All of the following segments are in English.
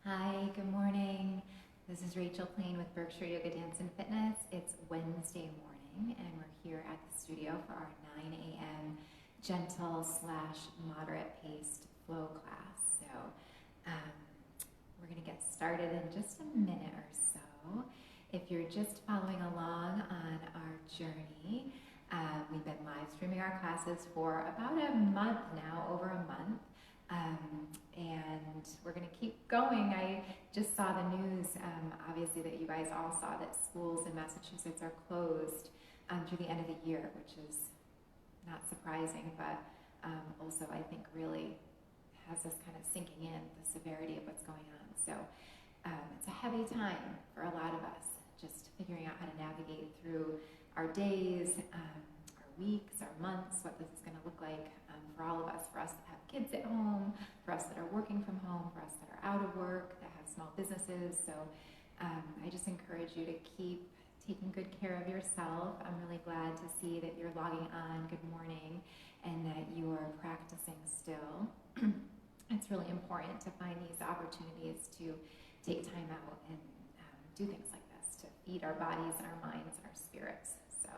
Hi, good morning. This is Rachael Plaine with Berkshire Yoga Dance and Fitness. It's Wednesday morning and we're here at the studio for our 9 a.m. gentle / moderate paced flow class. So we're going to get started in just a minute or so. If you're just following along on our journey, we've been live streaming our classes for about a month now, over a month. And we're going to keep going. I just saw the news, obviously, that you guys all saw that schools in Massachusetts are closed through the end of the year, which is not surprising, but also I think really has us kind of sinking in the severity of what's going on. So it's a heavy time for a lot of us, just figuring out how to navigate through our days, our weeks, our months, what this is going to look like for all of us that have kids at home, for us that are working from home, for us that are out of work, that have small businesses. So I just encourage you to keep taking good care of yourself. I'm really glad to see that you're logging on. Good morning, and that you are practicing still. It's really important to find these opportunities to take time out and do things like this, to feed our bodies and our minds and our spirits. So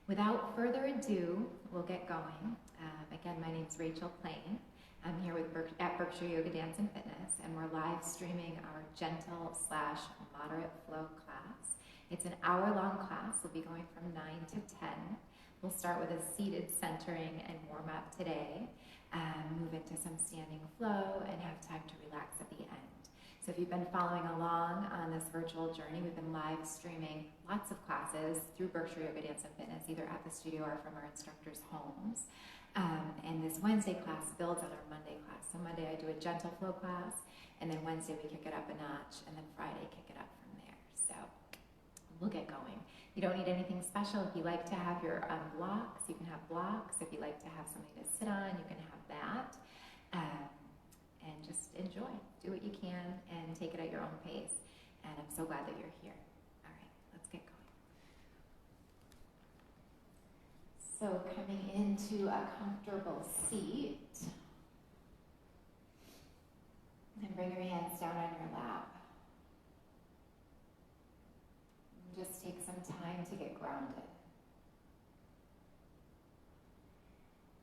without further ado, we'll get going. Again, my name's Rachael Plaine. I'm here at Berkshire Yoga Dance and Fitness, and we're live streaming our gentle / moderate flow class. It's an hour-long class. We'll be going from 9 to 10. We'll start with a seated centering and warm-up today, move into some standing flow, and have time to relax at the end. So if you've been following along on this virtual journey, we've been live streaming lots of classes through Berkshire Yoga Dance and Fitness, either at the studio or from our instructors' homes. And this Wednesday class builds on our Monday class. So Monday I do a gentle flow class, and then Wednesday we kick it up a notch, and then Friday kick it up from there. So we'll get going. You don't need anything special. If you like to have your blocks, you can have blocks. If you like to have something to sit on, you can have that. And just enjoy. Do what you can and take it at your own pace. And I'm so glad that you're here. All right, let's get going. So coming into a comfortable seat, and bring your hands down on your lap. And just take some time to get grounded.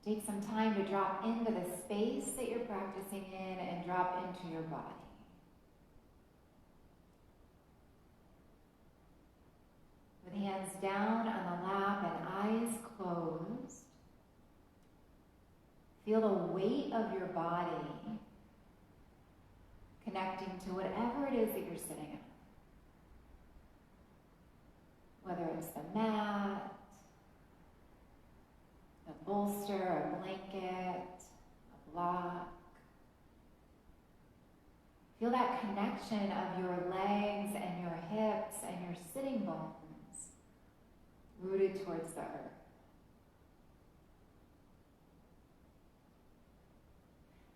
Take some time to drop into the space that you're practicing in and drop into your body. With hands down on the lap and eyes closed, feel the weight of your body connecting to whatever it is that you're sitting on. Whether it's the mat, a bolster, a blanket, a block. Feel that connection of your legs and your hips and your sitting bones rooted towards the earth.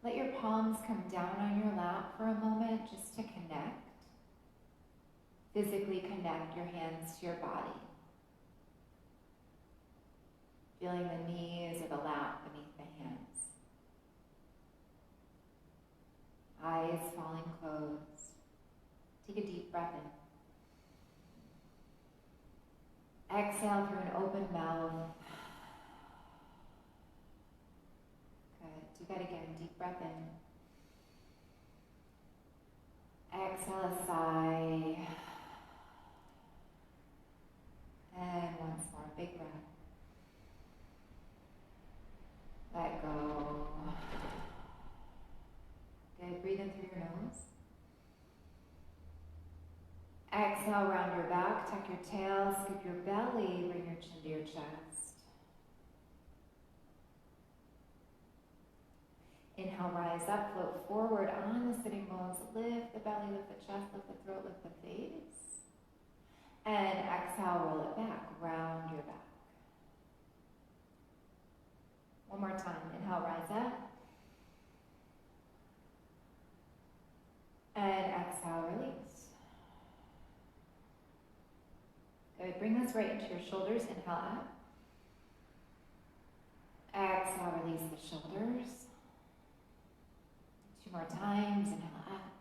Let your palms come down on your lap for a moment just to connect. Physically connect your hands to your body. Feeling the knees or the lap beneath the hands. Eyes falling closed. Take a deep breath in. Exhale through an open mouth. Good. Do that again. Deep breath in. Exhale a sigh. And once more, big breath. Let go. Good. Breathe in through your nose. Exhale, round your back, tuck your tail, scoop your belly, bring your chin to your chest. Inhale, rise up, float forward on the sitting bones. Lift the belly, lift the chest, lift the throat, lift the face. And exhale, roll it back, round your back. One more time. Inhale, rise up. And exhale, release. Good. Bring this right into your shoulders. Inhale up. Exhale, release the shoulders. 2 more times. Inhale up.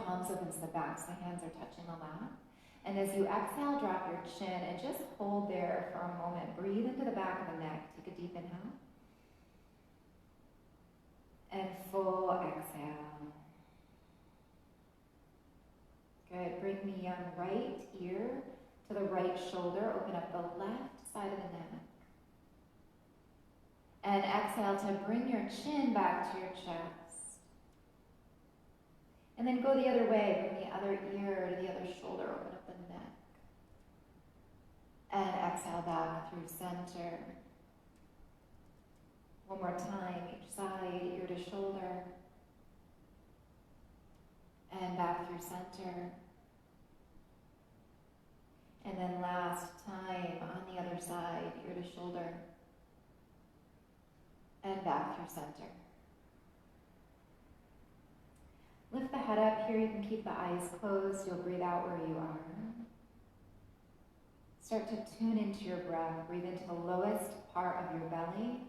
palms open to the back so the hands are touching the lap. And as you exhale, drop your chin and just hold there for a moment. Breathe into the back of the neck. Take a deep inhale. And full exhale. Good. Bring the right ear to the right shoulder. Open up the left side of the neck. And exhale to bring your chin back to your chest. And then go the other way. Bring the other ear to the other shoulder. Open up the neck. And exhale back through center. One more time, each side, ear to shoulder. And back through center. And then last time on the other side, ear to shoulder. And back through center. Lift the head up here. You can keep the eyes closed. You'll breathe out where you are. Start to tune into your breath. Breathe into the lowest part of your belly,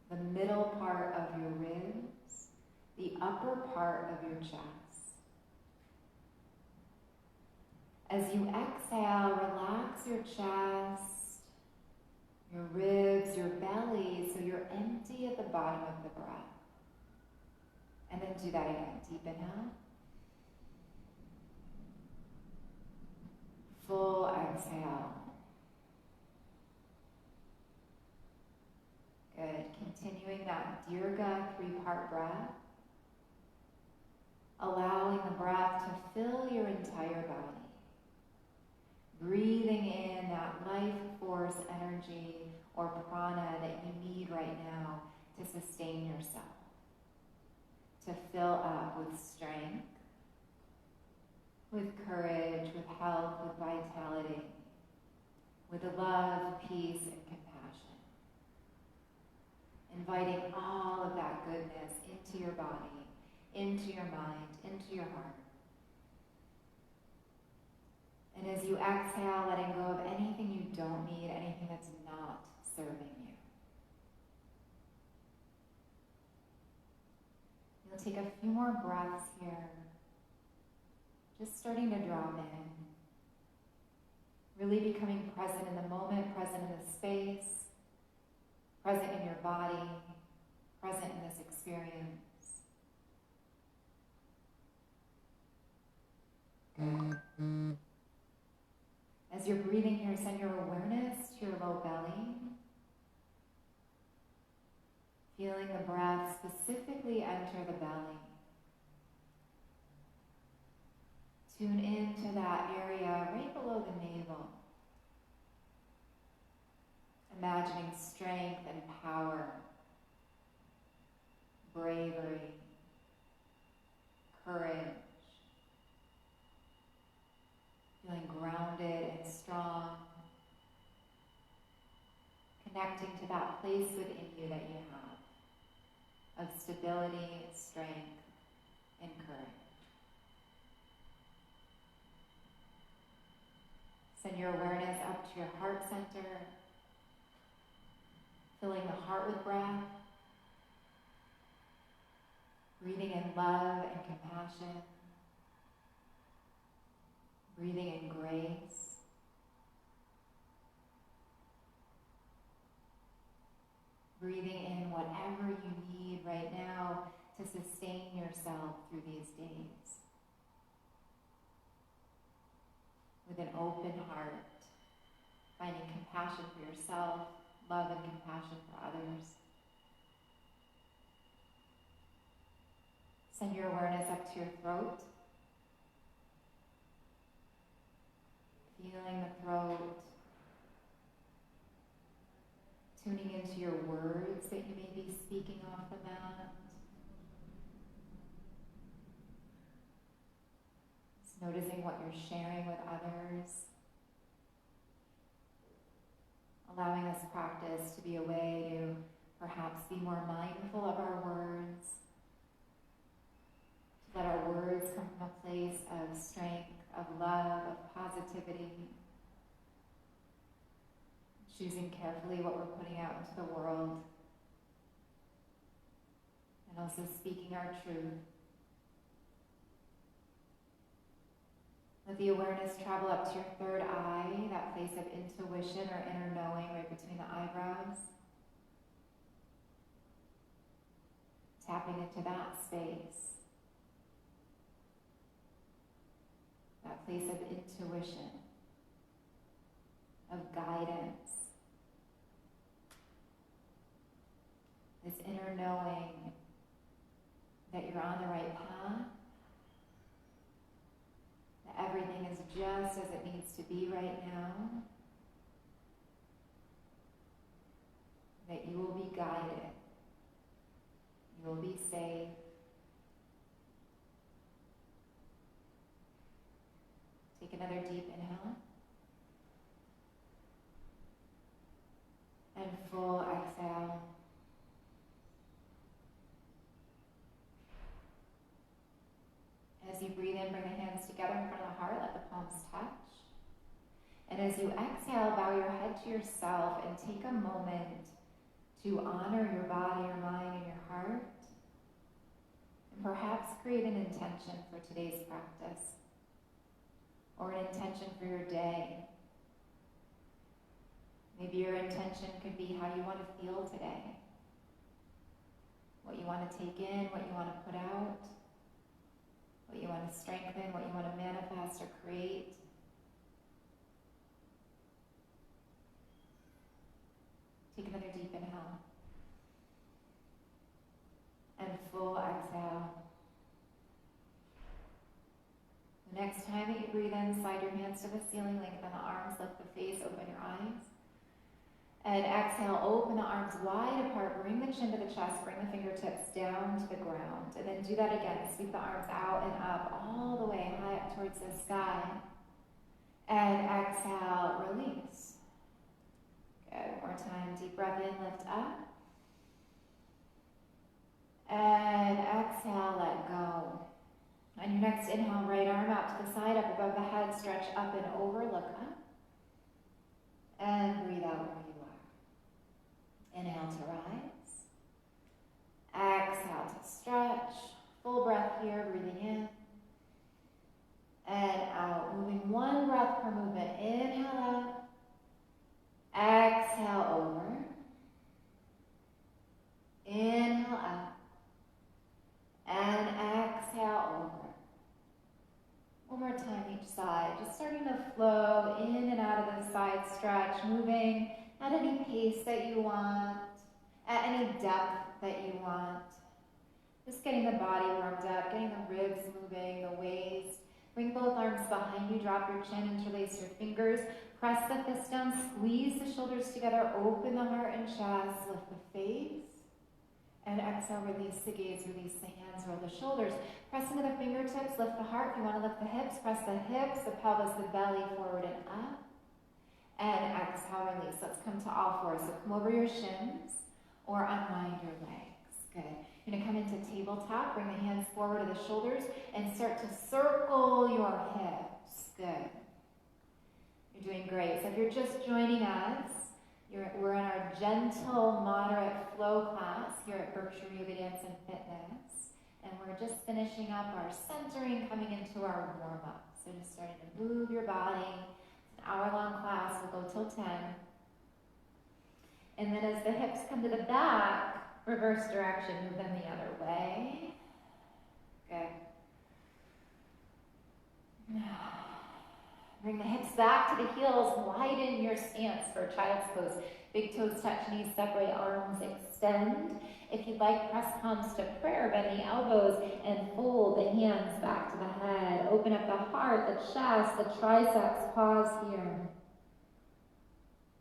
the middle part of your ribs, the upper part of your chest. As you exhale, relax your chest, your ribs, your belly, so you're empty at the bottom of the breath. And then do that again. Deep inhale. Full exhale. Good. Continuing that Dirga 3-part breath. Allowing the breath to fill your entire body. Breathing in that life force energy or prana that you need right now to sustain yourself. To fill up with strength, with courage, with health, with vitality, with love, peace, and compassion. Inviting all of that goodness into your body, into your mind, into your heart. And as you exhale, letting go of anything you don't need, anything that's not serving you. You'll take a few more breaths here. Just starting to drop in. Really becoming present in the moment, present in the space, present in your body, present in this experience. Good. As you're breathing here, send your awareness to your low belly. Feeling the breath specifically enter the belly. Tune into that area right below the navel. Imagining strength and power, bravery, courage. Feeling grounded and strong. Connecting to that place within you that you have of stability, strength, and courage. Send your awareness up to your heart center, filling the heart with breath, breathing in love and compassion, breathing in grace, breathing in whatever you need right now to sustain yourself through these days. With an open heart, finding compassion for yourself, love and compassion for others. Send your awareness up to your throat. Feeling the throat. Tuning into your words that you may be speaking off the mat. Just noticing what you're sharing with others. Allowing this practice to be a way to perhaps be more mindful of our words. To let our words come from a place of strength, of love, of positivity. Choosing carefully what we're putting out into the world. And also speaking our truth. Let the awareness travel up to your third eye, that place of intuition or inner knowing right between the eyebrows. Tapping into that space. That place of intuition, of guidance. This inner knowing that you're on the right path, that everything is just as it needs to be right now, that you will be guided, you will be safe. Take another deep inhale. And full exhale. As you breathe in, bring the hands together in front of the heart, let the palms touch. And as you exhale, bow your head to yourself and take a moment to honor your body, your mind, and your heart. And perhaps create an intention for today's practice, or an intention for your day. Maybe your intention could be how you want to feel today, what you want to take in, what you want to put out, what you want to strengthen, what you want to manifest or create. Take another deep inhale. And full exhale. The next time that you breathe in, slide your hands to the ceiling, lengthen the arms, lift the face, open your eyes. And exhale, open the arms wide apart, bring the chin to the chest, bring the fingertips down to the ground. And then do that again. Sweep the arms out and up, all the way high up towards the sky. And exhale, release. Good, one more time. Deep breath in, lift up. And exhale, let go. On your next inhale, right arm out to the side, up above the head, stretch up and over, look up. And breathe out where you are. Inhale to rise. Exhale to stretch. Full breath here, breathing in. And out, moving one breath per movement. Inhale up. Exhale over. Inhale up. And exhale over. One more time each side, just starting to flow in and out of the side stretch, moving at any pace that you want, at any depth that you want. Just getting the body warmed up, getting the ribs moving, the waist. Bring both arms behind you, drop your chin, interlace your fingers, press the fists down, squeeze the shoulders together, open the heart and chest, lift the face. And exhale, release the gaze, release the hands, roll the shoulders. Press into the fingertips, lift the heart. If you want to lift the hips, press the hips, the pelvis, the belly, forward and up. And exhale, release. Let's come to all fours. So come over your shins or unwind your legs. Good. You're going to come into tabletop. Bring the hands forward to the shoulders and start to circle your hips. Good. You're doing great. So if you're just joining us, we're in our gentle, moderate flow class here at Berkshire Yoga Dance and Fitness. And we're just finishing up our centering, coming into our warm-up. So just starting to move your body. It's an hour-long class. We'll go till 10. And then as the hips come to the back, reverse direction, move them the other way. Good. Bring the hips back to the heels, widen your stance for child's pose. Big toes touch, knees separate, arms extend. If you'd like, press palms to prayer, bend the elbows and fold the hands back to the head. Open up the heart, the chest, the triceps, pause here.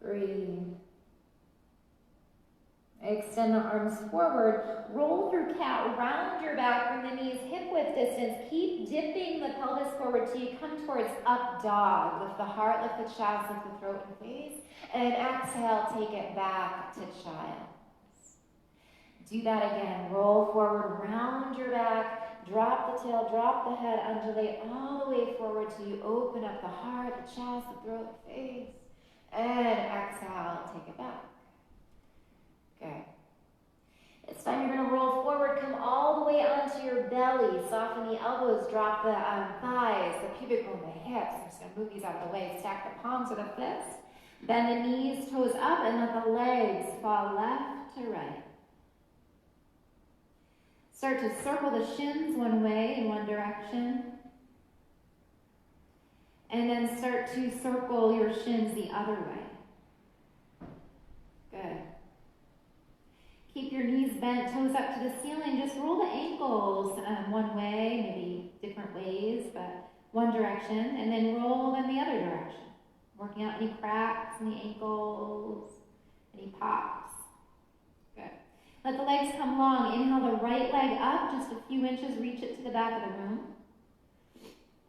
Breathe. Extend the arms forward, roll through cat, round your back, bring the knees hip-width distance. Keep dipping the pelvis forward till you come towards up dog. Lift the heart, lift the chest, lift the throat and face. And exhale, take it back to child. Do that again. Roll forward, round your back, drop the tail, drop the head, undulate all the way forward till you open up the heart, the chest, the throat, the face. And exhale, take it back. Good. This time you're going to roll forward, come all the way onto your belly, soften the elbows, drop the thighs, the pubic bone, the hips. I'm just going to move these out of the way, stack the palms or the fists. Bend the knees, toes up, and let the legs fall left to right. Start to circle the shins one way in one direction. And then start to circle your shins the other way. Good. Keep your knees bent, toes up to the ceiling. Just roll the ankles one way, maybe different ways, but one direction, and then roll them the other direction. Working out any cracks in the ankles, any pops. Good. Let the legs come long. Inhale the right leg up, just a few inches, reach it to the back of the room.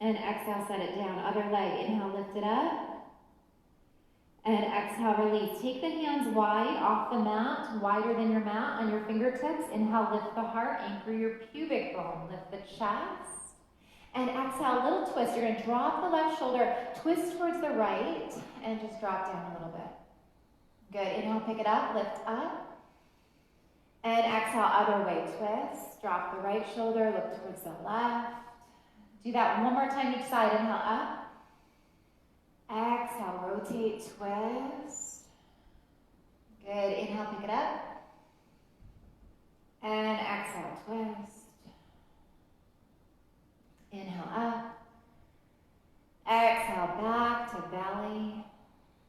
And exhale, set it down. Other leg, inhale, lift it up. And exhale, release. Take the hands wide off the mat, wider than your mat on your fingertips. Inhale, lift the heart, anchor your pubic bone, lift the chest. And exhale, little twist. You're going to drop the left shoulder, twist towards the right, and just drop down a little bit. Good. Inhale, pick it up, lift up. And exhale, other way, twist. Drop the right shoulder, look towards the left. Do that one more time each side. Inhale, up. Exhale, rotate, twist. Good. Inhale, pick it up. And exhale, twist. Inhale, up. Exhale, back to belly.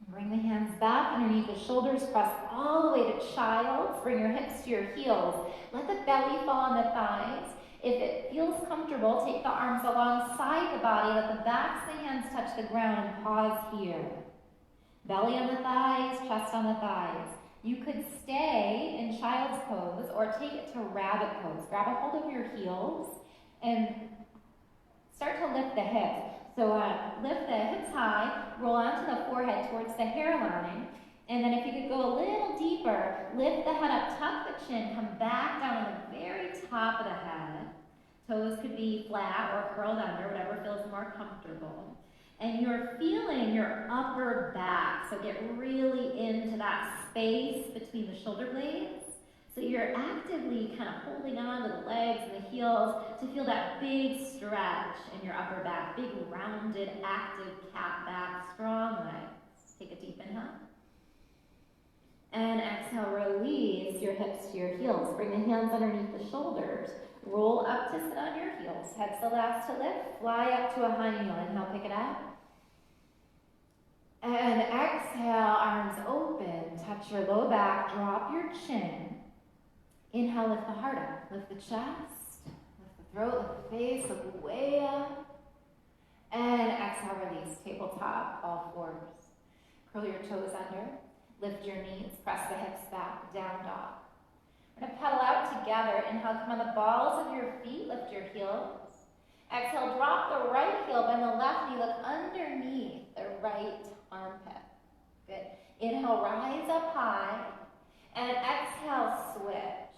Bring the hands back underneath the shoulders. Press all the way to child's. Bring your hips to your heels. Let the belly fall on the thighs. If it feels comfortable, take the arms alongside the body. Let the backs of the hands touch the ground and pause here. Belly on the thighs, chest on the thighs. You could stay in child's pose or take it to rabbit pose. Grab a hold of your heels and start to lift the hips. So lift the hips high, roll onto the forehead towards the hairline. And then if you could go a little deeper, lift the head up, tuck the chin, come back down to the very top of the head. Toes could be flat or curled under, whatever feels more comfortable. And you're feeling your upper back. So get really into that space between the shoulder blades. So you're actively kind of holding on to the legs and the heels to feel that big stretch in your upper back. Big, rounded, active cat back, strong legs. Take a deep inhale. And exhale, release your hips to your heels. Bring the hands underneath the shoulders. Roll up to sit on your heels. Head's the last to lift. Fly up to a high kneel. Inhale, pick it up. And exhale, arms open. Touch your low back. Drop your chin. Inhale, lift the heart up. Lift the chest. Lift the throat. Lift the face. Look way up. And exhale, release. Tabletop, all fours. Curl your toes under. Lift your knees, press the hips back, down dog. We're going to pedal out together. Inhale, come on the balls of your feet, lift your heels. Exhale, drop the right heel, bend the left knee, look underneath the right armpit. Good. Inhale, rise up high, and exhale, switch.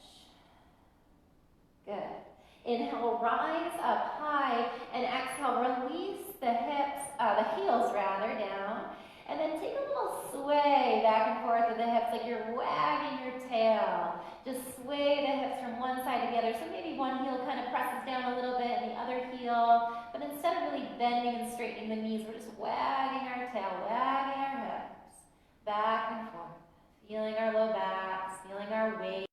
Good. Inhale, rise up high, and exhale, release the hips, the heels rather, down. And then take a little sway back and forth with the hips like you're wagging your tail. Just sway the hips from one side to the other. So maybe one heel kind of presses down a little bit and the other heel. But instead of really bending and straightening the knees, we're just wagging our tail, wagging our hips. Back and forth. Feeling our low backs, feeling our weight.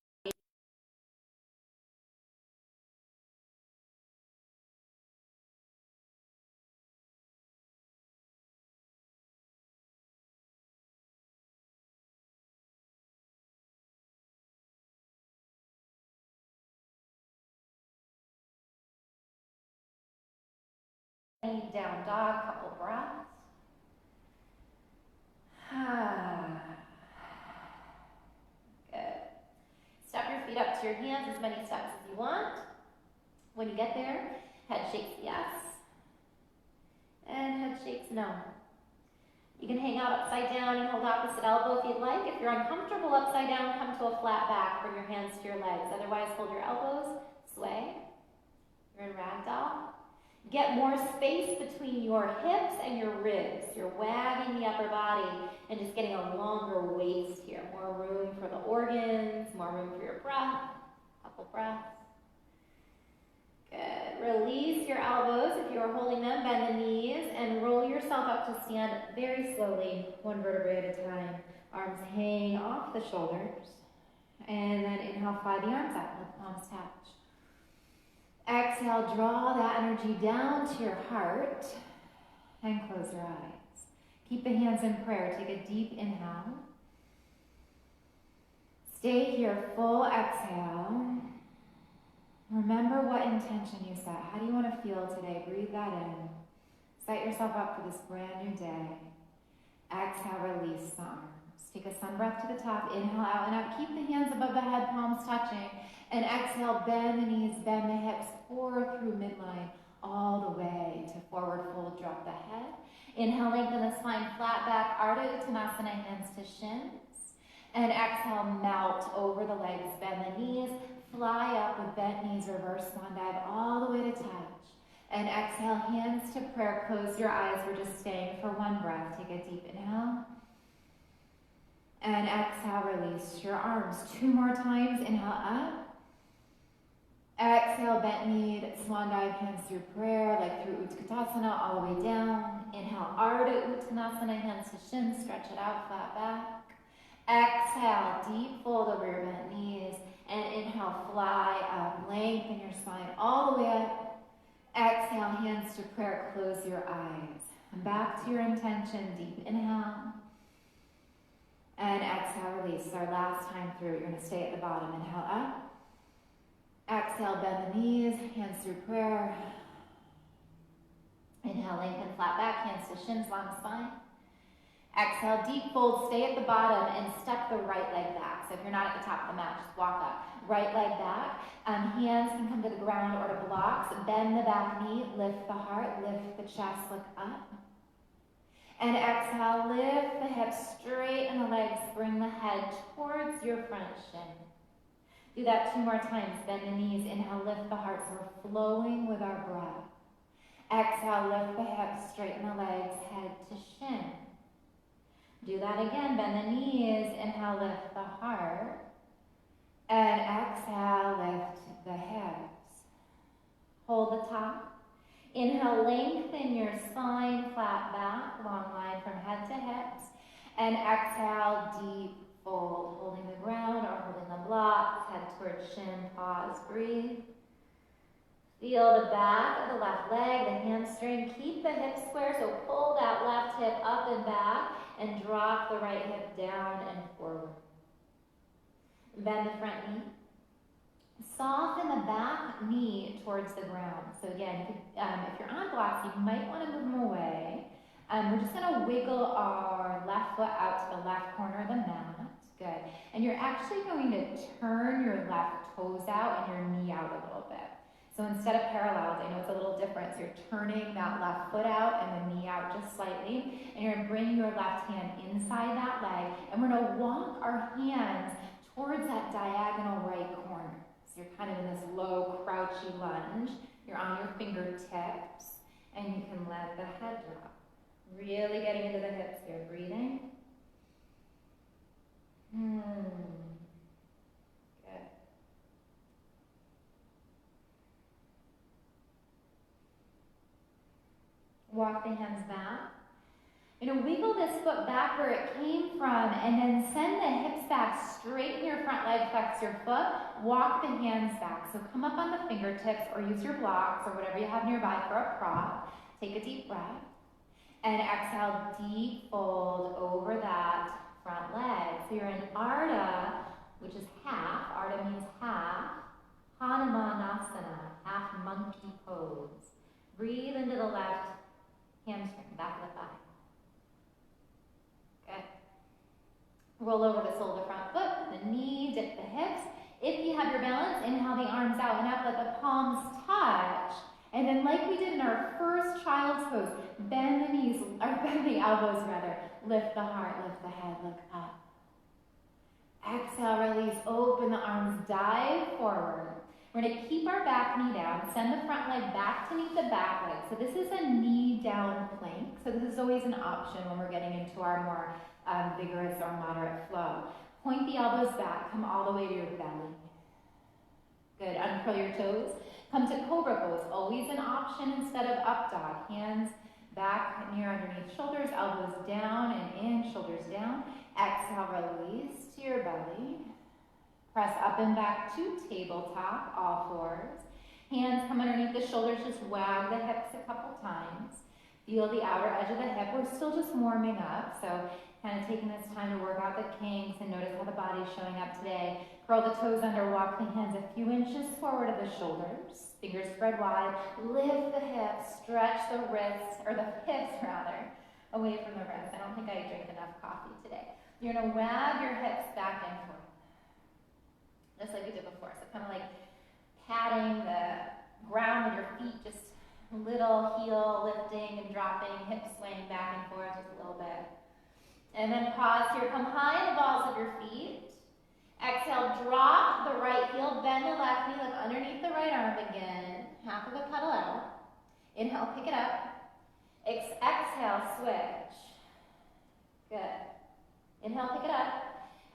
Down dog, couple breaths. Good. Step your feet up to your hands, as many steps as you want. When you get there, head shakes yes, and head shakes no. You can hang out upside down and hold opposite elbow if you'd like. If you're uncomfortable upside down, come to a flat back, bring your hands to your legs. Otherwise, hold your elbows, sway. You're in ragdoll. Get more space between your hips and your ribs. You're wagging the upper body and just getting a longer waist here. More room for the organs, more room for your breath. couple breaths. Good. Release your elbows if you are holding them. Bend the knees and roll yourself up to stand very slowly, one vertebrae at a time. Arms hang off the shoulders. And then inhale, fly the arms up, let the palms touch. Exhale, draw that energy down to your heart and close your eyes. Keep the hands in prayer. Take a deep inhale. Stay here, full exhale. Remember what intention you set. How do you want to feel today? Breathe that in. Set yourself up for this brand new day. Exhale, release the arms. Take a sun breath to the top. Inhale out and up. Keep the hands above the head, palms touching. And exhale, bend the knees, bend the hips, pour through midline all the way to forward fold. Drop the head. Inhale, lengthen the spine, flat back, Ardha Uttanasana, hands to shins. And exhale, melt over the legs, bend the knees, fly up with bent knees, reverse swan dive all the way to touch. And exhale, hands to prayer, close your eyes. We're just staying for one breath. Take a deep inhale. And exhale, release your arms. 2 more times. Inhale up. Exhale, bent knee, swan dive, hands through prayer, like through Utkatasana, all the way down. Inhale, Ardha Uttanasana, hands to shins, stretch it out, flat back. Exhale, deep fold over your bent knees. And inhale, fly up, lengthen your spine all the way up. Exhale, hands to prayer, close your eyes. And back to your intention, deep inhale. And exhale, release. This is our last time through. You're going to stay at the bottom. Inhale up. Exhale, bend the knees, hands through prayer. Inhale, lengthen, flat back, hands to shins, long spine. Exhale, deep fold, stay at the bottom and step the right leg back. So if you're not at the top of the mat, just walk up. Right leg back. Hands can come to the ground or to blocks. Bend the back knee, lift the heart, lift the chest, look up. And exhale, lift the hips, straighten the legs, bring the head towards your front shin. Do that 2 more times. Bend the knees. Inhale, lift the heart. So we're flowing with our breath. Exhale, lift the hips, straighten the legs, head to shin. Do that again. Bend the knees. Inhale, lift the heart. And exhale, lift the hips. Hold the top. Inhale, lengthen your spine, flat back, long line from head to hips. And exhale, deep fold, holding the ground or holding the blocks, head towards shin, pause, breathe. Feel the back of the left leg, the hamstring. Keep the hips square, so pull that left hip up and back and drop the right hip down and forward. Bend the front knee. Soften the back knee towards the ground. So again, if you're on blocks, you might want to move them away. We're just going to wiggle our left foot out to the left corner of the mat. Good. And you're actually going to turn your left toes out and your knee out a little bit. So instead of parallels, I know it's a little different. So you're turning that left foot out and the knee out just slightly. And you're going to bring your left hand inside that leg. And we're going to walk our hands towards that diagonal right corner. So you're kind of in this low, crouchy lunge. You're on your fingertips. And you can let the head drop. Really getting into the hips here. Breathing. Good. Walk the hands back. You're going to wiggle this foot back where it came from and then send the hips back. Straighten your front leg, flex your foot. Walk the hands back. So come up on the fingertips or use your blocks or whatever you have nearby for a prop. Take a deep breath. And exhale, deep fold over that front leg. So you're in Ardha, which is half. Ardha means half. Hanumanasana, half monkey pose. Breathe into the left hamstring, back of the thigh. Good. Roll over the sole of the front foot, the knee, dip the hips. If you have your balance, inhale the arms out and up, let the palms touch. And then like we did in our first child's pose, bend the knees, or bend the elbows rather. Lift the heart, lift the head, look up. Exhale, release, open the arms, dive forward. We're going to keep our back knee down, send the front leg back to meet the back leg. So this is a knee down plank. So this is always an option when we're getting into our more vigorous or moderate flow. Point the elbows back, come all the way to your belly. Good, uncurl your toes. Come to cobra pose, always an option instead of up dog. Hands back near underneath shoulders, elbows down and in, shoulders down. Exhale, release to your belly. Press up and back to tabletop, all fours. Hands come underneath the shoulders, just wag the hips a couple times. Feel the outer edge of the hip. We're still just warming up, so kind of taking this time to work out the kinks and notice how the body's showing up today. Curl the toes under, walk the hands a few inches forward of the shoulders. Fingers spread wide. Lift the hips, stretch the wrists, or the hips rather, away from the wrists. I don't think I drank enough coffee today. You're gonna wag your hips back and forth, just like we did before. So kind of like patting the ground with your feet, just little heel lifting and dropping, hips swaying back and forth just a little bit. And then pause here, come high in the balls of your feet. Exhale, drop the right heel, bend the left knee, look underneath the right arm again. Half of a pedal out. Inhale, pick it up. Exhale, switch. Good. Inhale, pick it up.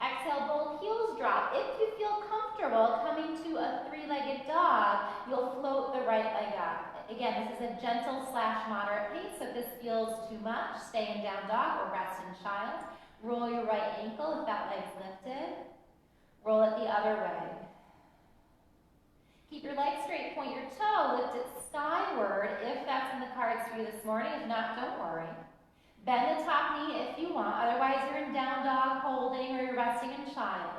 Exhale, both heels drop. If you feel comfortable coming to a three-legged dog, you'll float the right leg up. Again, this is a gentle / moderate pace, so if this feels too much, stay in down dog or rest in child. Roll your right ankle if that leg's lifted. Roll it the other way. Keep your leg straight, point your toe, lift it skyward if that's in the cards for you this morning. If not, don't worry. Bend the top knee if you want, otherwise you're in down dog holding or you're resting in child.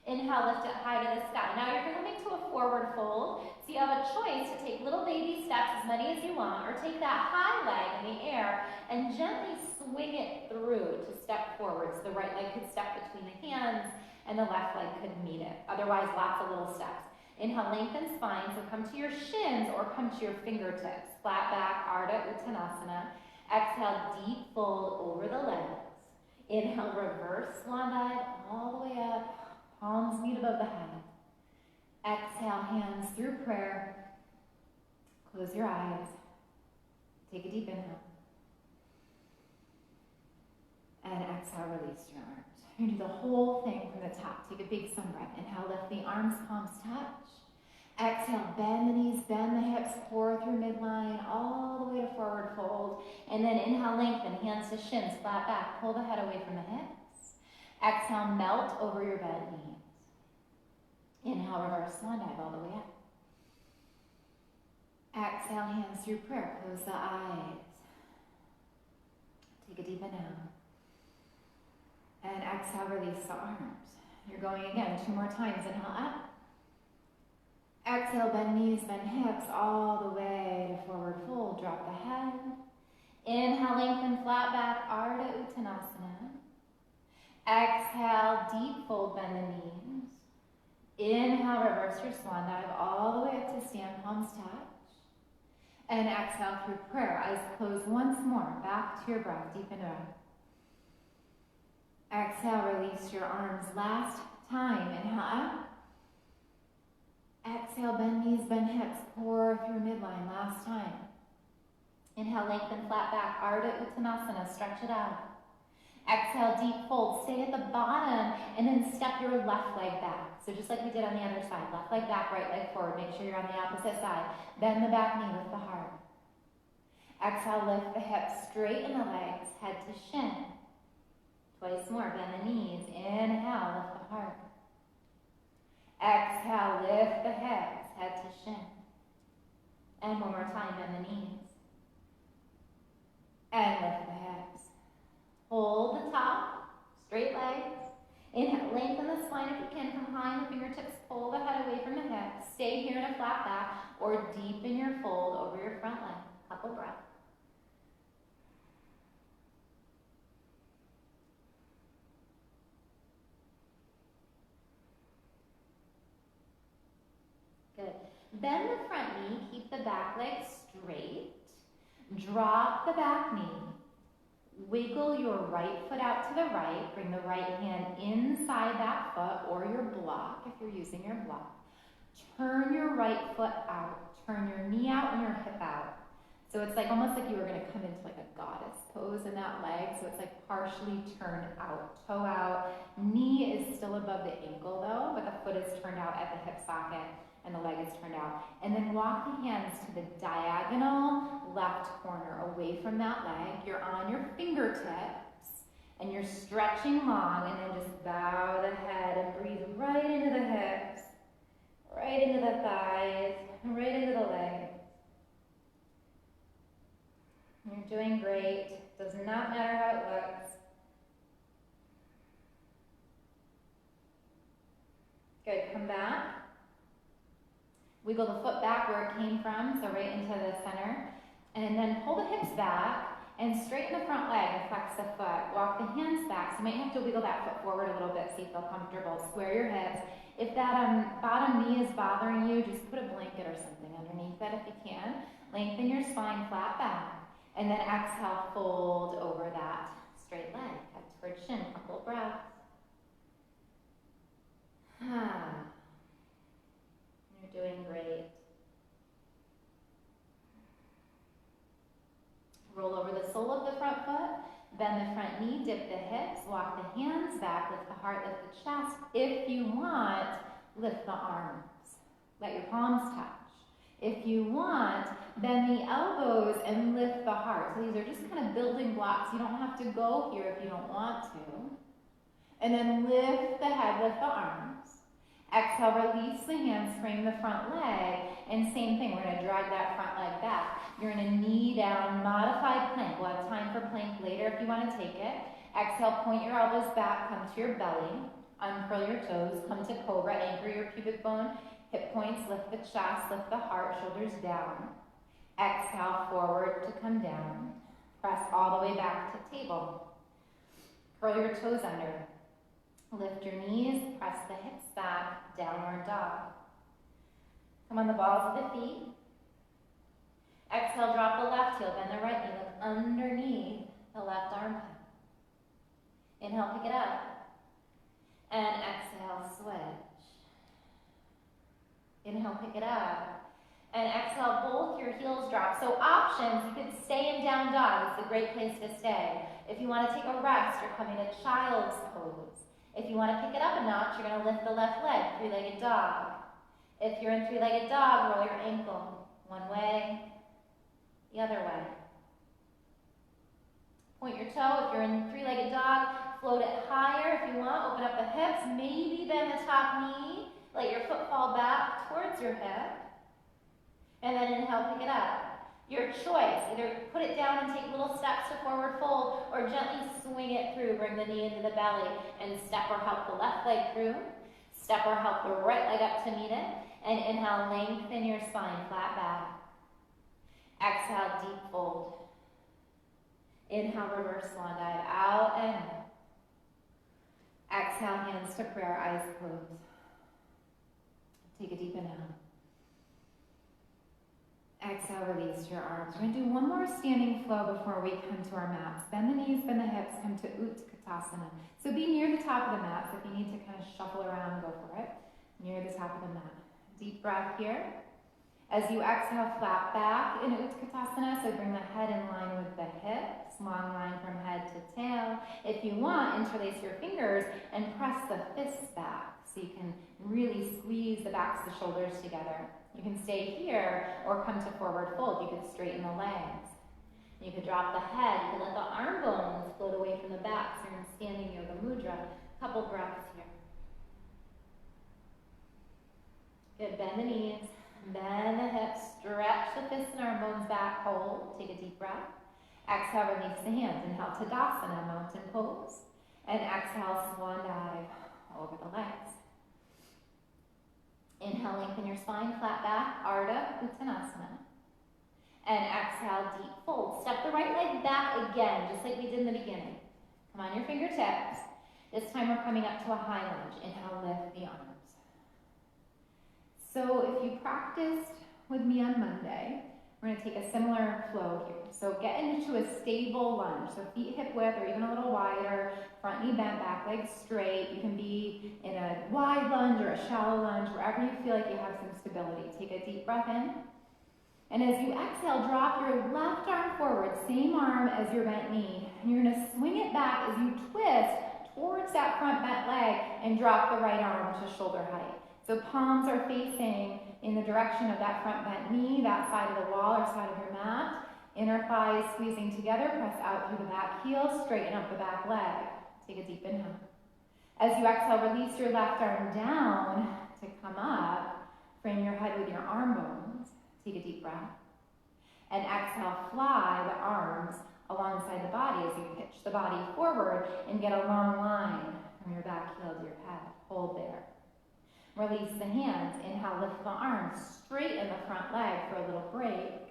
Inhale, lift it high to the sky. Now you're coming to a forward fold, so you have a choice to take little baby steps, as many as you want, or take that high leg in the air and gently swing it through to step forward. So the right leg could step between the hands and the left leg could meet it. Otherwise, lots of little steps. Inhale, lengthen spine, so come to your shins or come to your fingertips. Flat back, Ardha Uttanasana. Exhale, deep fold over the legs. Inhale, reverse swan dive all the way up. Palms meet above the head. Exhale, hands through prayer. Close your eyes. Take a deep inhale. And exhale, release your arms. You're going to do the whole thing from the top. Take a big sun breath. Inhale, lift the arms, palms touch. Exhale, bend the knees, bend the hips, core through midline, all the way to forward fold. And then inhale, lengthen, hands to shins, flat back. Pull the head away from the hips. Exhale, melt over your bent knees. Inhale, reverse swan dive all the way up. Exhale, hands through prayer. Close the eyes. Take a deep inhale. And exhale, release the arms. You're going again 2 more times. Inhale, up. Exhale, bend knees, bend hips, all the way to forward fold. Drop the head. Inhale, lengthen, flat back, Ardha Uttanasana. Exhale, deep fold, bend the knees. Inhale, reverse your swan dive all the way up to stand, palms touch. And exhale through prayer. Eyes closed once more. Back to your breath, deep into breath. Exhale, release your arms. Last time. Inhale, up. Exhale, bend knees, bend hips, core through midline. Last time. Inhale, lengthen, flat back, Ardha Uttanasana. Stretch it out. Exhale, deep fold. Stay at the bottom and then step your left leg back. So just like we did on the other side. Left leg back, right leg forward. Make sure you're on the opposite side. Bend the back knee, lift the heart. Exhale, lift the hips, straighten the legs, head to shin. Twice more, bend the knees. Inhale, lift the heart. Exhale, lift the hips, head to shin. And one more time, bend the knees. And lift the hips. Hold the top, straight legs. Inhale, lengthen the spine if you can. Come high in the fingertips, pull the head away from the hips. Stay here in a flat back or deepen your fold over your front leg. Couple breaths. Good. Bend the front knee, keep the back leg straight. Drop the back knee. Wiggle your right foot out to the right. Bring the right hand inside that foot or your block if you're using your block. Turn your right foot out. Turn your knee out and your hip out. So it's like almost like you were going to come into like a goddess pose in that leg. So it's like partially turned out, toe out. Knee is still above the ankle though, but the foot is turned out at the hip socket and the leg is turned out. And then walk the hands to the diagonal left corner away from that leg. You're on your fingertips and you're stretching long, and then just bow the head and breathe right into the hips, right into the thighs, right into the legs. You're doing great. Does not matter how it looks. Good, come back. Wiggle the foot back where it came from, so right into the center. And then pull the hips back and straighten the front leg and flex the foot. Walk the hands back, so you might have to wiggle that foot forward a little bit so you feel comfortable. Square your hips. If that bottom knee is bothering you, just put a blanket or something underneath that if you can. Lengthen your spine flat back. And then exhale, fold over that straight leg. Head towards shin, couple breaths. You're doing great. Roll over the sole of the front foot, bend the front knee, dip the hips, walk the hands back, lift the heart, lift the chest. If you want, lift the arms. Let your palms touch. If you want, bend the elbows and lift the heart. So these are just kind of building blocks. You don't have to go here if you don't want to. And then lift the head, lift the arms. Exhale, release the hands, frame the front leg. And same thing, we're going to drag that front leg back. You're in a knee down, modified plank. We'll have time for plank later if you want to take it. Exhale, point your elbows back, come to your belly. Uncurl your toes, come to cobra, anchor your pubic bone. Hip points, lift the chest, lift the heart, shoulders down. Exhale, forward to come down. Press all the way back to table. Curl your toes under. Lift your knees, press the hips back, downward dog. Come on the balls of the feet. Exhale, drop the left heel, bend the right knee, look underneath the left armpit. Inhale, pick it up. And exhale, switch. Inhale, pick it up. And exhale, both your heels drop. So options, you could stay in down dog. It's a great place to stay. If you want to take a rest, you're coming to child's pose. If you want to pick it up a notch, you're going to lift the left leg, three-legged dog. If you're in three-legged dog, roll your ankle one way, the other way. Point your toe. If you're in three-legged dog, float it higher if you want. Open up the hips, maybe bend the top knee. Let your foot fall back towards your hip. And then inhale, pick it up. Your choice. Either put it down and take little steps to forward fold, or gently swing it through. Bring the knee into the belly and step or help the left leg through. Step or help the right leg up to meet it. And inhale, lengthen your spine, flat back. Exhale, deep fold. Inhale, reverse swan dive, out and in. Exhale, hands to prayer, eyes closed. Take a deep inhale. Exhale, release your arms. We're going to do one more standing flow before we come to our mats. Bend the knees, bend the hips, come to Utkatasana. So be near the top of the mat. So if you need to kind of shuffle around, go for it. Near the top of the mat. Deep breath here. As you exhale, flat back in Utkatasana. So bring the head in line with the hips. Long line from head to tail. If you want, interlace your fingers and press the fists back. So you can really squeeze the backs of the shoulders together. You can stay here or come to forward fold. You could straighten the legs. You could drop the head. You could let the arm bones float away from the back. So you're in standing yoga mudra. Couple breaths here. Good. Bend the knees. Bend the hips. Stretch the fists and arm bones back. Hold. Take a deep breath. Exhale, release the hands. Inhale, Tadasana, mountain pose. And exhale, swan dive over the legs. Inhale, lengthen your spine, flat back, Ardha Uttanasana. And exhale, deep fold. Step the right leg back again, just like we did in the beginning. Come on your fingertips. This time we're coming up to a high lunge. Inhale, lift the arms. So if you practiced with me on Monday, we're going to take a similar flow here. So get into a stable lunge. So feet hip width or even a little wider, front knee bent, back leg straight. You can be in a wide lunge or a shallow lunge, wherever you feel like you have some stability. Take a deep breath in. And as you exhale, drop your left arm forward, same arm as your bent knee. And you're gonna swing it back as you twist towards that front bent leg and drop the right arm to shoulder height. So palms are facing in the direction of that front bent knee, that side of the wall or side of your mat. Inner thighs squeezing together, press out through the back heel, straighten up the back leg. Take a deep inhale. As you exhale, release your left arm down to come up. Frame your head with your arm bones. Take a deep breath. And exhale, fly the arms alongside the body as you pitch the body forward and get a long line from your back heel to your head. Hold there. Release the hands. Inhale, lift the arms. Straighten the front leg for a little break.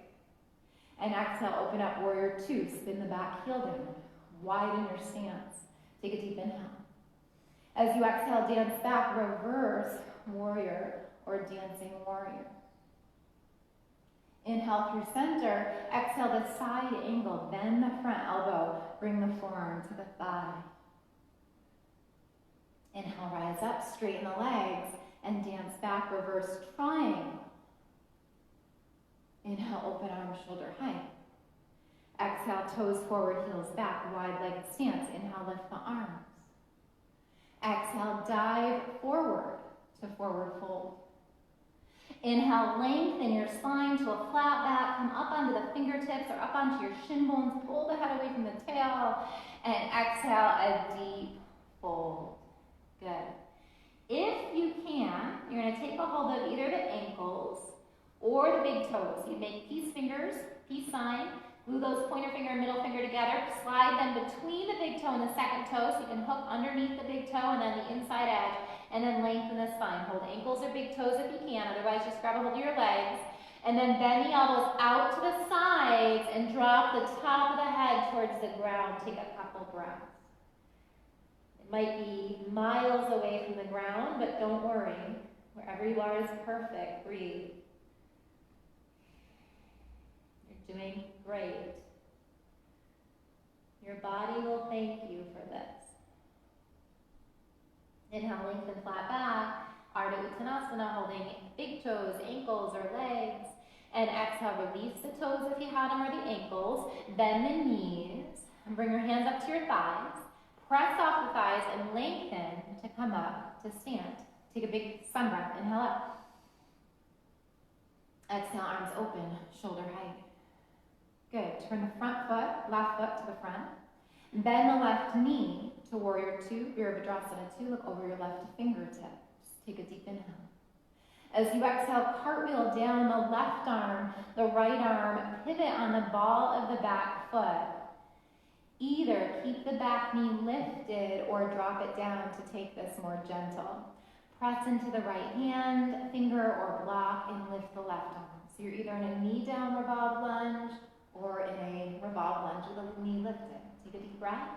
And exhale, open up warrior two. Spin the back heel down. Widen your stance. Take a deep inhale. As you exhale, dance back, reverse warrior or dancing warrior. Inhale through center. Exhale the side angle. Bend the front elbow. Bring the forearm to the thigh. Inhale, rise up, straighten the legs, and dance back, reverse triangle. Inhale, open arms, shoulder height. Exhale, toes forward, heels back, wide-legged stance. Inhale, lift the arms. Exhale, dive forward to forward fold. Inhale, lengthen your spine to a flat back. Come up onto the fingertips or up onto your shin bones. Pull the head away from the tail. And exhale, a deep fold. Good. If you can, you're going to take a hold of either the ankles or the big toes. You make peace fingers, peace sign. Glue those pointer finger and middle finger together. Slide them between the big toe and the second toe so you can hook underneath the big toe and then the inside edge. And then lengthen the spine. Hold ankles or big toes if you can. Otherwise, just grab a hold of your legs. And then bend the elbows out to the sides and drop the top of the head towards the ground. Take a couple breaths. It might be miles away from the ground, but don't worry. Wherever you are is perfect. Breathe. You're doing great. Your body will thank you for this. Inhale, lengthen flat back. Ardha Uttanasana, holding big toes, ankles, or legs. And exhale, release the toes if you had them or the ankles. Bend the knees. And bring your hands up to your thighs. Press off the thighs and lengthen to come up to stand. Take a big sun breath. Inhale up. Exhale, arms open, shoulder height. Good. Turn the front foot, left foot to the front. Bend the left knee to warrior two, Virabhadrasana 2. Look over your left fingertips. Take a deep inhale. As you exhale, cartwheel down the left arm, the right arm, pivot on the ball of the back foot. Either keep the back knee lifted or drop it down to take this more gentle. Press into the right hand, finger, or block and lift the left arm. So you're either in a knee down revolved lunge or in a revolved lunge with the knee lifted. Take a deep breath.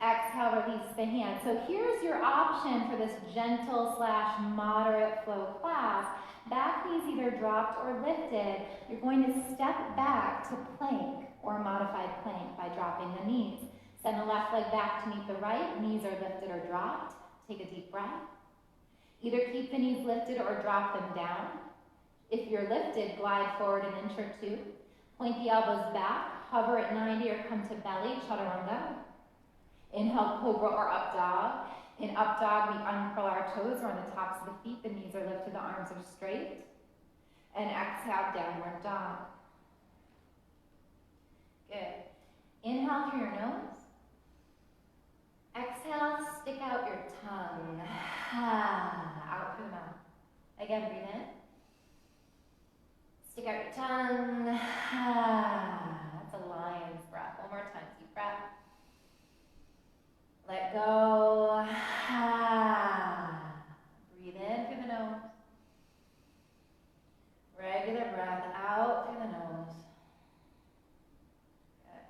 Exhale, release the hand. So here's your option for this gentle / moderate flow class. Back knees either dropped or lifted. You're going to step back to plank or modified plank by dropping the knees. Send the left leg back to meet the right. Knees are lifted or dropped. Take a deep breath. Either keep the knees lifted or drop them down. If you're lifted, glide forward an inch or two. Point the elbows back. Hover at 90 or come to belly, chaturanga. Inhale, cobra or up dog. In up dog, we uncurl our toes or on the tops of the feet. The knees are lifted, the arms are straight. And exhale, downward dog. Good. Inhale through your nose. Exhale, stick out your tongue. Out through the mouth. Again, breathe in. Stick out your tongue. That's a lion's breath. One more time, deep breath. Let go. Breathe in through the nose. Regular breath out through the nose. Good.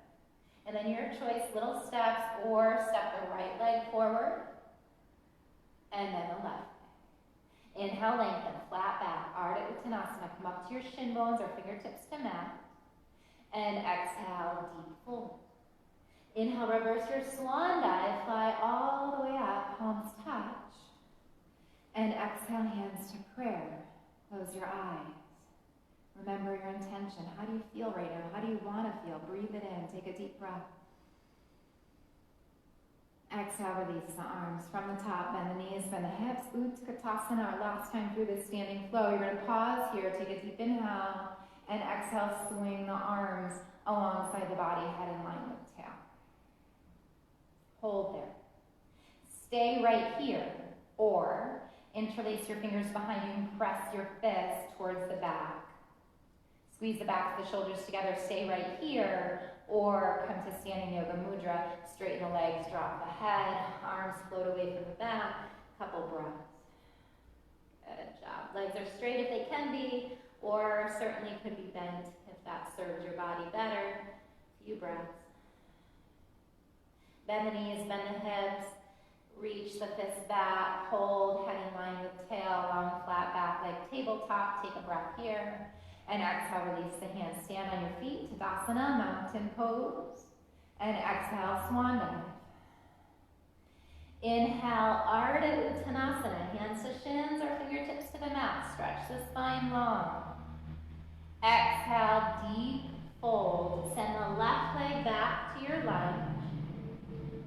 And then your choice, little steps, or step the right leg forward, and then the left leg. Inhale, lengthen, flat back, Ardha Uttanasana. Come up to your shin bones or fingertips to mat. And exhale, deep fold. Inhale, reverse your swan dive, fly all the way up, palms touch. And exhale, hands to prayer. Close your eyes. Remember your intention. How do you feel right now? How do you want to feel? Breathe it in. Take a deep breath. Exhale, release the arms from the top. Bend the knees, bend the hips. Utkatasana, our last time through this standing flow. You're going to pause here. Take a deep inhale. And exhale, swing the arms alongside the body, head in line with the tail. Hold there. Stay right here. Or interlace your fingers behind you and press your fist towards the back. Squeeze the back of the shoulders together. Stay right here. Or come to standing yoga mudra. Straighten the legs, drop the head. Arms float away from the back. Couple breaths. Good job. Legs are straight if they can be, or certainly could be bent if that serves your body better. Few breaths. Bend the knees, bend the hips. Reach the fists back. Hold, head in line with tail. Long, flat back like tabletop. Take a breath here. And exhale, release the hands. Stand on your feet, Tadasana, mountain pose. And exhale, swan dive. Inhale, Ardha Uttanasana. Hands to shins or fingertips to the mat. Stretch the spine long. Exhale, deep fold. Send the left leg back to your lunge.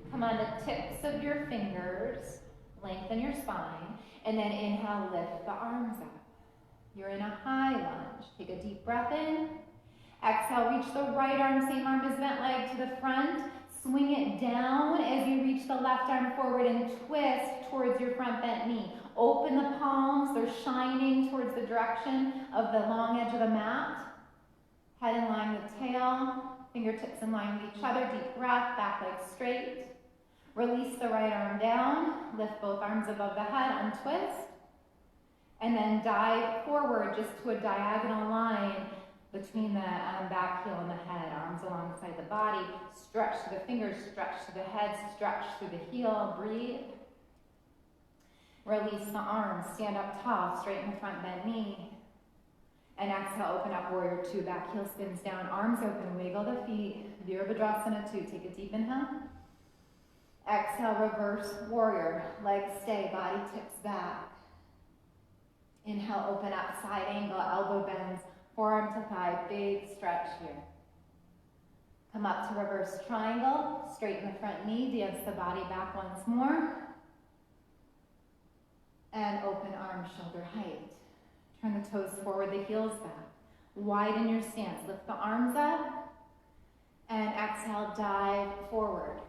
Come on the tips of your fingers. Lengthen your spine. And then inhale, lift the arms up. You're in a high lunge. Take a deep breath in. Exhale, reach the right arm, same arm as bent leg to the front. Swing it down as you reach the left arm forward and twist towards your front bent knee. Open the palms, they're shining towards the direction of the long edge of the mat. Head in line with tail, fingertips in line with each other. Deep breath, back leg straight. Release the right arm down, lift both arms above the head, untwist. And then dive forward just to a diagonal line between the back heel and the head. Arms alongside the body. Stretch to the fingers, stretch to the head, stretch through the heel. Breathe. Release the arms. Stand up tall, straighten the front bent knee. And exhale, open up, warrior two. Back heel spins down, arms open, wiggle the feet. Virabhadrasana 2. Take a deep inhale. Exhale, reverse warrior. Legs stay, body tips back. Inhale, open up, side angle, elbow bends, forearm to thigh, big stretch here. Come up to reverse triangle, straighten the front knee, dance the body back once more. And open arm, shoulder height. Turn the toes forward, the heels back. Widen your stance, lift the arms up. And exhale, dive forward.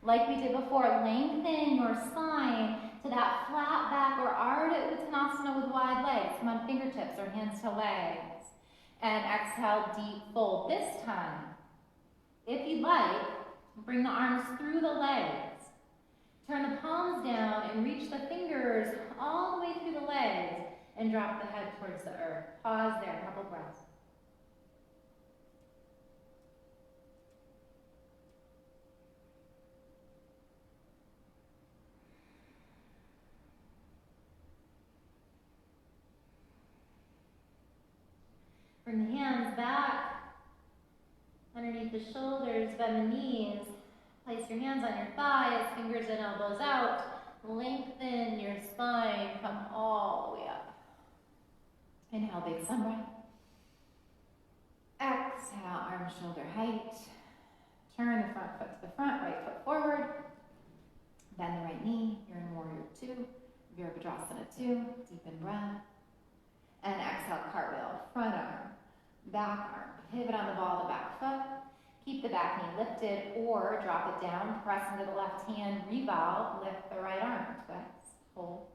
Like we did before, lengthen your spine to that flat back or Ardha Uttanasana with wide legs. Come on, fingertips or hands to legs. And exhale, deep fold. This time, if you'd like, bring the arms through the legs. Turn the palms down and reach the fingers all the way through the legs and drop the head towards the earth. Pause there, couple breaths. Bring the hands back underneath the shoulders, bend the knees. Place your hands on your thighs, fingers and elbows out. Lengthen your spine, come all the way up. Inhale, big sun breath. Exhale, arm, shoulder height. Turn the front foot to the front, right foot forward. Bend the right knee. You're in warrior two. Virabhadrasana 2. Deepen breath. And exhale, cartwheel, front arm, back arm. Pivot on the ball of the back foot. Keep the back knee lifted or drop it down. Press into the left hand, revolve, lift the right arm. Twist, hold,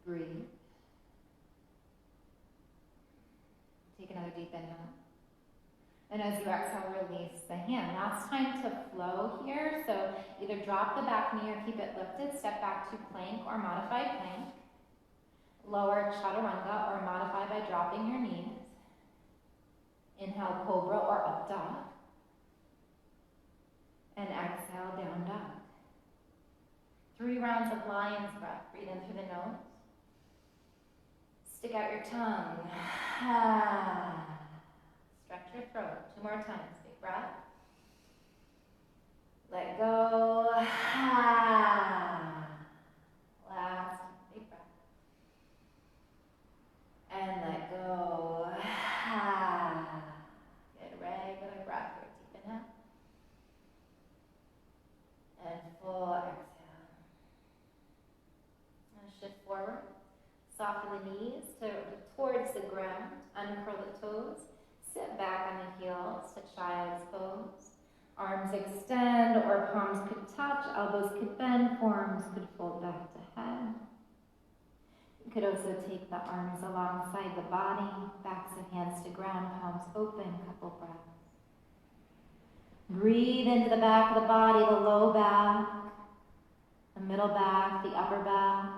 breathe. Take another deep inhale. And as you exhale, release the hand. Last time to flow here. So either drop the back knee or keep it lifted. Step back to plank or modified plank. Lower chaturanga or modify by dropping your knees. Inhale, cobra or up dog. And exhale, down dog. 3 rounds of lion's breath. Breathe in through the nose. Stick out your tongue. Stretch your throat. 2 more times. Big breath. Let go. Last. Big breath. And let go. eyes closed. Arms extend or palms could touch, elbows could bend, forearms could fold back to head. You could also take the arms alongside the body, backs of hands to ground, palms open, couple breaths. Breathe into the back of the body, the low back, the middle back, the upper back.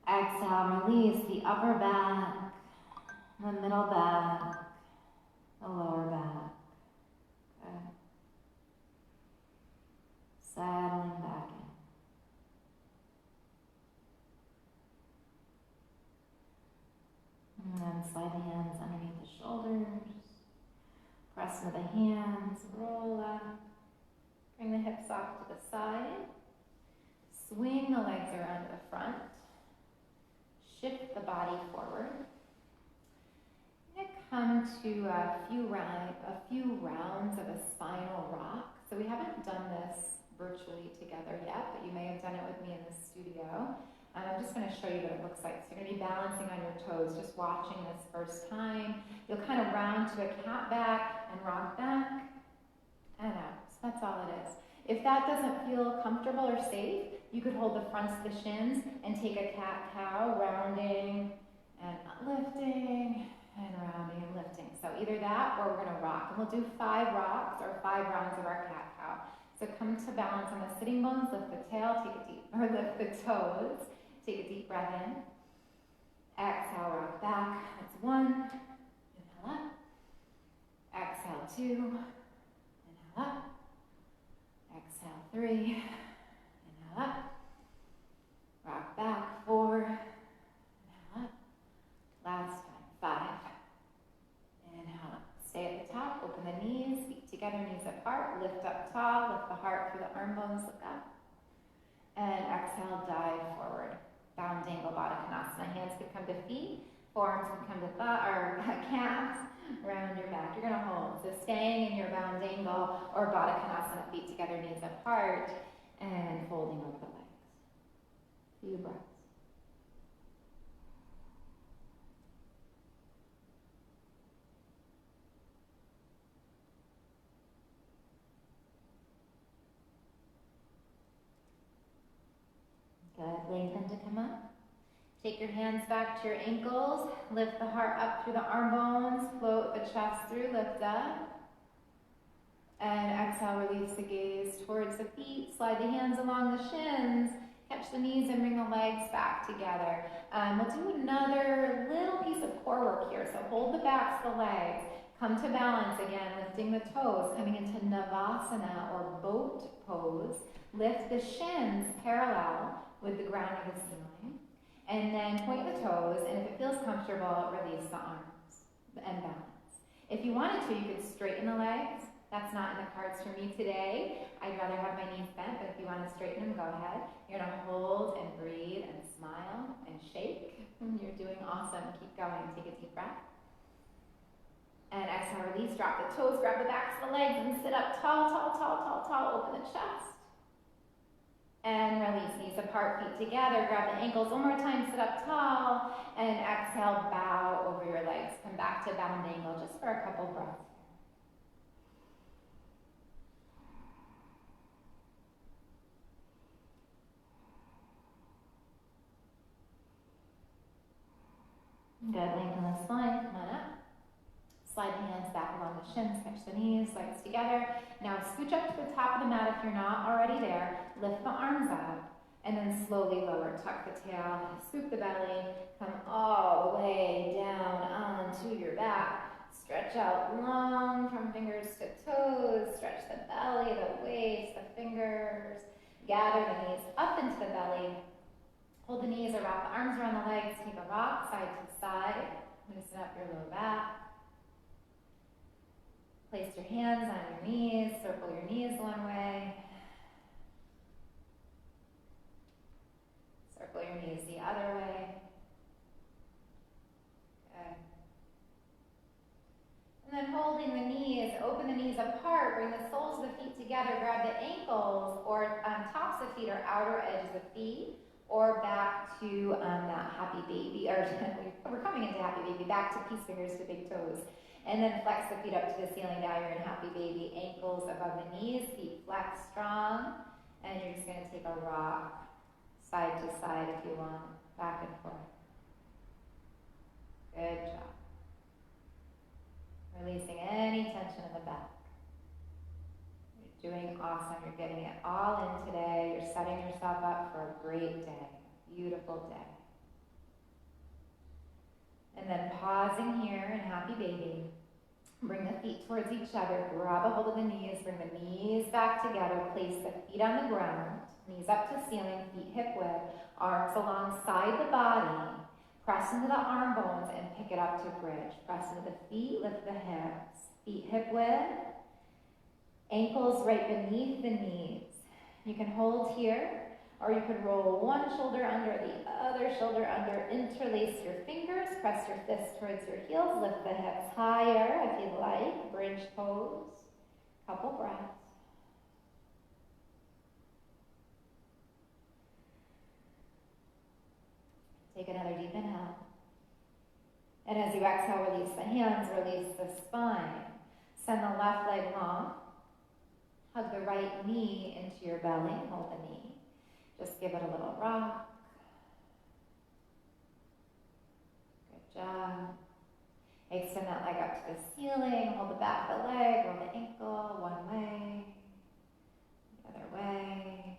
Exhale, release the upper back, the middle back, the lower back. Good. Settling back in. And then slide the hands underneath the shoulders. Press into the hands, roll up. Bring the hips off to the side. Swing the legs around to the front. Shift the body forward. We're going to come to a few rounds of a spinal rock. So we haven't done this virtually together yet, but you may have done it with me in the studio. And I'm just going to show you what it looks like. So you're going to be balancing on your toes, just watching this first time. You'll kind of round to a cat back and rock back and out. So that's all it is. If that doesn't feel comfortable or safe, you could hold the fronts of the shins and take a cat-cow, rounding and lifting and rounding and lifting. So either that or we're going to rock. And we'll do 5 rocks or 5 rounds of our cat-cow. So come to balance on the sitting bones, lift the tail, lift the toes. Take a deep breath in. Exhale, rock back. That's 1. Inhale up. Exhale, 2. Inhale up. Exhale, 3. Inhale up. Rock back, 4. Inhale up. Last time, 5. Inhale up. Stay at the top, open the knees, feet together, knees apart. Lift up tall, lift the heart through the arm bones, look up. And exhale, dive forward. Bound angle Baddha Konasana. Hands could come to feet, forearms could come to calves, round your back. You're going to hold. So staying in your bound angle or Baddha Konasana, feet together, knees apart, and folding over the legs. Few breaths. Good. Lengthen to come up. Take your hands back to your ankles. Lift the heart up through the arm bones. Float the chest through. Lift up. And exhale, release the gaze towards the feet. Slide the hands along the shins. Catch the knees and bring the legs back together. We'll do another little piece of core work here. So hold the backs of the legs. Come to balance again, lifting the toes, coming into Navasana or boat pose. Lift the shins parallel with the ground of the ceiling. And then point the toes, and if it feels comfortable, release the arms and balance. If you wanted to, you could straighten the legs. That's not in the cards for me today. I'd rather have my knees bent, but if you want to straighten them, go ahead. You're going to hold and breathe and smile and shake. You're doing awesome. Keep going. Take a deep breath. And exhale, release. Drop the toes, grab the backs of the legs, and sit up tall, tall, tall, tall, tall. Open the chest. And release, knees apart, feet together. Grab the ankles one more time, sit up tall. And exhale, bow over your legs. Come back to bound angle just for a couple breaths. Good, lengthen the spine, come on up. Slide the hands back along the shins, catch the knees, legs together. Now scooch up to the top of the mat if you're not already there. Lift the arms up, and then slowly lower. Tuck the tail, scoop the belly, come all the way down onto your back. Stretch out long from fingers to toes. Stretch the belly, the waist, the fingers. Gather the knees up into the belly. Hold the knees or wrap the arms around the legs. Take a rock side to side. Loosen up your low back. Place your hands on your knees. Circle your knees one way. Circle your knees the other way. Good. And then holding the knees, open the knees apart. Bring the soles of the feet together. Grab the ankles or tops of feet or outer edges of feet. Or back to that happy baby, or we're coming into happy baby, back to peace fingers to big toes. And then flex the feet up to the ceiling. Now you're in happy baby. Ankles above the knees, feet flex strong. And you're just going to take a rock side to side if you want, back and forth. Good job. Releasing any tension in the back. You're doing awesome. You're getting it all in today. You're setting yourself up for a great day. Beautiful day. And then pausing here in happy baby. Bring the feet towards each other. Grab a hold of the knees. Bring the knees back together. Place the feet on the ground. Knees up to ceiling. Feet hip width. Arms alongside the body. Press into the arm bones and pick it up to bridge. Press into the feet. Lift the hips. Feet hip width. Ankles right beneath the knees. You can hold here, or you could roll one shoulder under, the other shoulder under. Interlace your fingers. Press your fists towards your heels. Lift the hips higher if you'd like. Bridge pose. Couple breaths. Take another deep inhale. And as you exhale, release the hands, release the spine. Send the left leg long. Hug the right knee into your belly. Hold the knee. Just give it a little rock. Good job. Extend that leg up to the ceiling. Hold the back of the leg. Roll the ankle one way. The other way.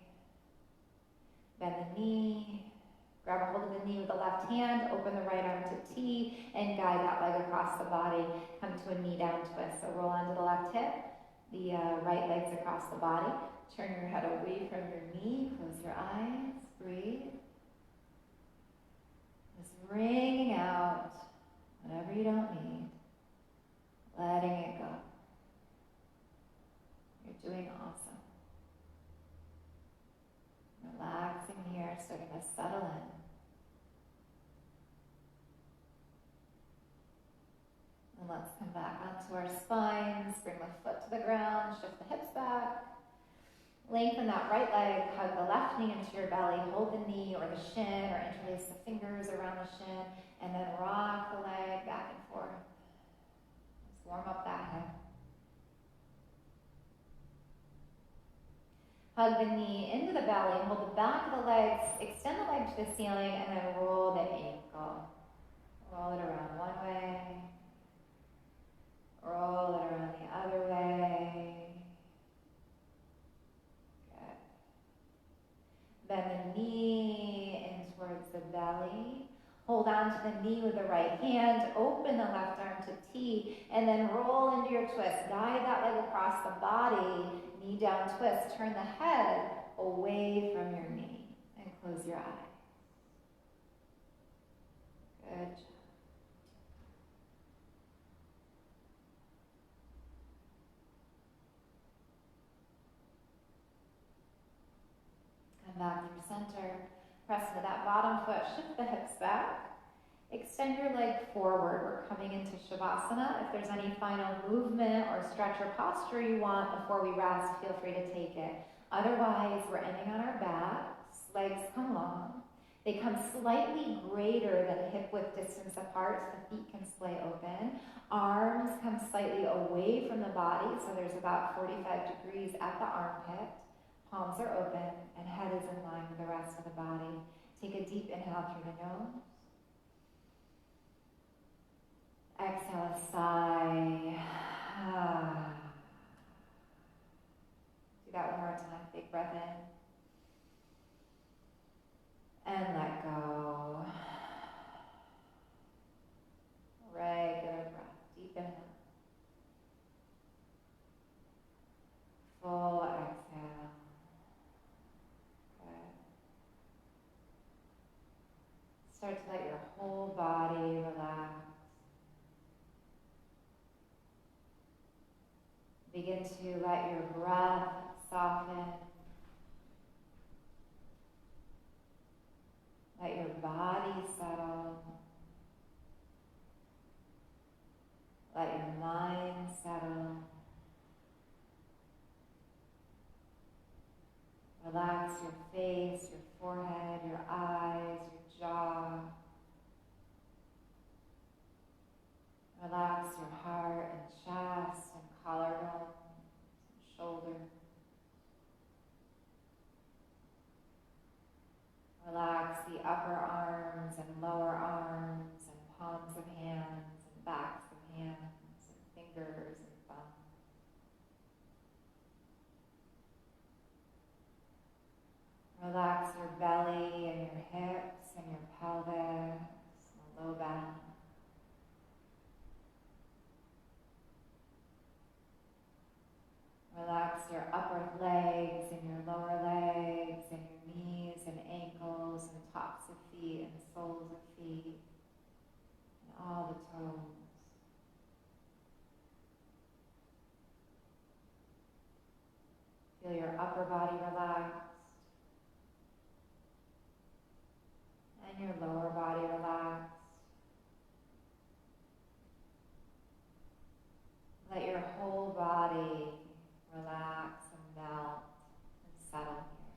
Bend the knee. Grab a hold of the knee with the left hand. Open the right arm to T. And guide that leg across the body. Come to a knee down twist. So roll onto the left hip. The right leg's across the body. Turn your head away from your knee. Close your eyes. Breathe. Just wringing out whatever you don't need. Letting it go. You're doing awesome. Relaxing here, starting to settle in. And let's come back onto our spines. Bring the foot to the ground. Shift the hips back. Lengthen that right leg. Hug the left knee into your belly. Hold the knee or the shin, or interlace the fingers around the shin. And then rock the leg back and forth. Just warm up that hip. Hug the knee into the belly. Hold the back of the legs. Extend the leg to the ceiling. And then roll the ankle. Roll it around one way. Roll it around the other way. Good. Bend the knee in towards the belly. Hold on to the knee with the right hand. Open the left arm to T. And then roll into your twist. Guide that leg across the body. Knee down twist. Turn the head away from your knee. And close your eyes. Good job. Back through center. Press into that bottom foot. Shift the hips back. Extend your leg forward. We're coming into Shavasana. If there's any final movement or stretch or posture you want before we rest, feel free to take it. Otherwise, we're ending on our backs. Legs come long. They come slightly greater than hip width distance apart, so the feet can splay open. Arms come slightly away from the body, so there's about 45 degrees at the armpit. Palms are open, and head is in line with the rest of the body. Take a deep inhale through the nose. Exhale a sigh. Do that one more time. Big breath in. And let go. Regular breath. Deep inhale. Full exhale. Start to let your whole body relax. Begin to let your breath soften. Let your body settle. Let your mind settle. Relax your face, your forehead, your eyes, your jaw. Relax Relax your heart and chest and collarbone and shoulder. Relax the upper arms and lower arms and palms of hands and backs of hands and fingers and thumbs. Relax your belly and your hips and your pelvis and the low back. Relax your upper legs and your lower legs and your knees and ankles and tops of feet and soles of feet and all the toes. Feel your upper body relaxed and your lower body relaxed. Let your whole body relax and melt and settle here.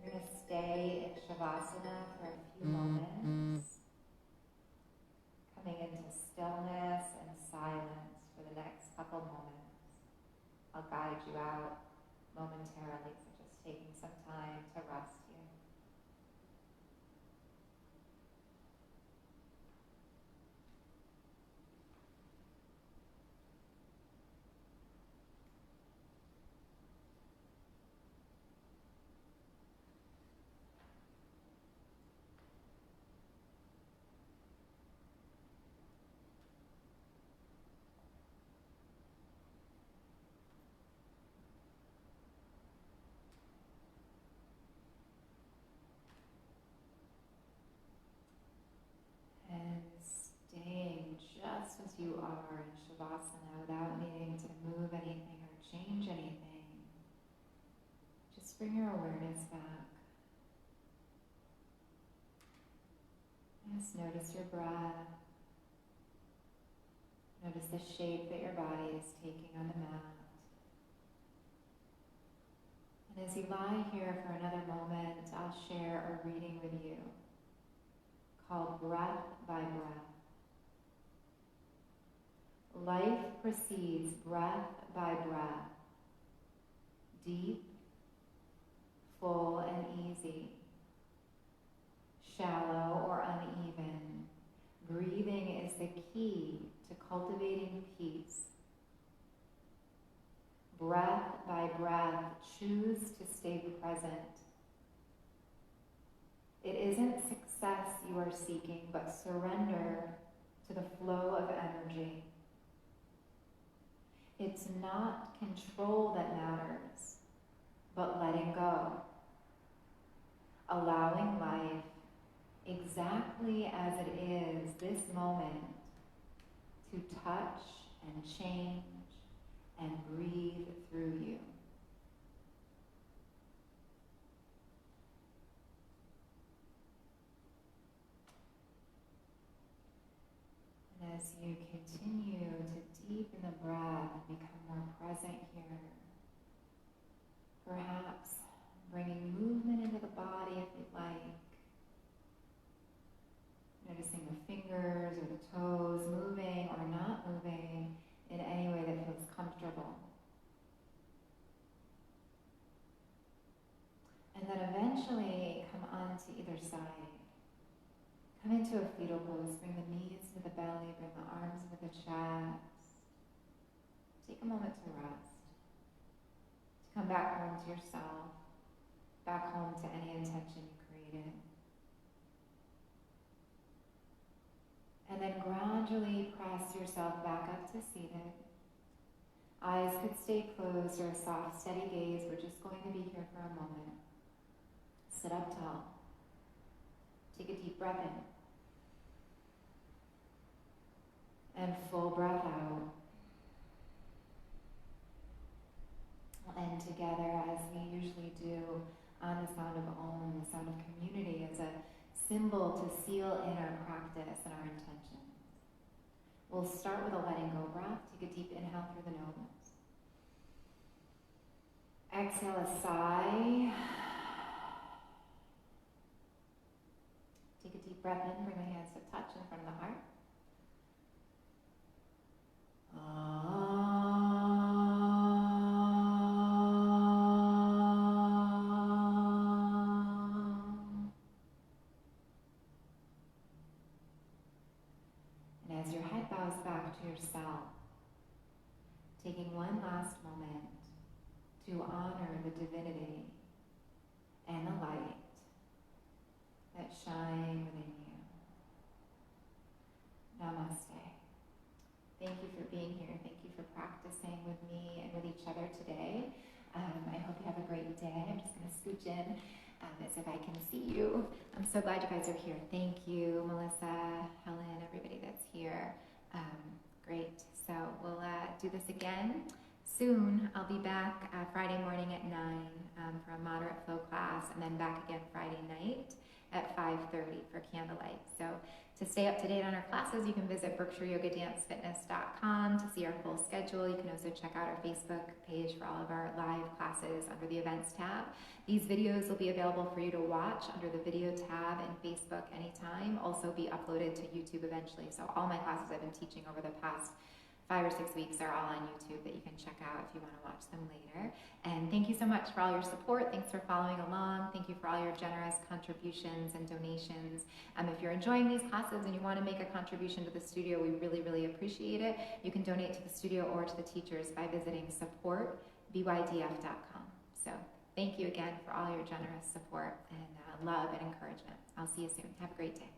You're going to stay in Shavasana for a few moments, coming into stillness and silence for the next couple moments. I'll guide you out momentarily, so just taking some time to rest here. You are in Shavasana without needing to move anything or change anything. Just bring your awareness back. Just notice your breath. Notice the shape that your body is taking on the mat. And as you lie here for another moment, I'll share a reading with you called Breath by Breath. Life proceeds breath by breath, deep, full and easy, shallow or uneven. Breathing is the key to cultivating peace. Breath by breath, choose to stay present. It isn't success you are seeking, but surrender to the flow of energy. It's not control that matters, but letting go. Allowing life exactly as it is this moment to touch and change and breathe through you. And as you continue to deepen the breath and become more present here, perhaps bringing movement into the body if you'd like. Noticing the fingers or the toes moving or not moving in any way that feels comfortable. And then eventually come onto either side. Come into a fetal pose. Bring the knees to the belly, bring the arms into the chest. Take a moment to rest. To come back home to yourself. Back home to any intention you created. And then gradually press yourself back up to seated. Eyes could stay closed or a soft, steady gaze. We're just going to be here for a moment. Sit up tall. Take a deep breath in. And full breath out. We'll end together as we usually do on the sound of Om, the sound of community, as a symbol to seal in our practice and our intention. We'll start with a letting go breath. Take a deep inhale through the nose. Exhale a sigh. Take a deep breath breath in, bring the hands to touch in front of the heart. And as your head bows back to yourself, taking one last moment to honor the divinity and the light that shine within you. Namaste. Thank you for being here. Thank you for practicing with me and with each other today. I hope you have a great day. I'm just going to scooch in as if I can see you. I'm so glad you guys are here. Thank you, Melissa, Helen, everybody that's here. Great. So we'll do this again soon. I'll be back Friday morning at 9 for a moderate flow class, and then back again Friday night at 5:30 for candlelight. So to stay up to date on our classes, you can visit BerkshireYogaDanceFitness.com to see our full schedule. You can also check out our Facebook page for all of our live classes under the events tab. These videos will be available for you to watch under the video tab in Facebook anytime, also be uploaded to YouTube eventually. So all my classes I've been teaching over the past 5 or 6 weeks are all on YouTube that you can check out if you want to watch them later. And thank you so much for all your support. Thanks for following along. Thank you for all your generous contributions and donations. If you're enjoying these classes and you want to make a contribution to the studio, we really, really appreciate it. You can donate to the studio or to the teachers by visiting supportbydf.com. So thank you again for all your generous support and love and encouragement. I'll see you soon. Have a great day.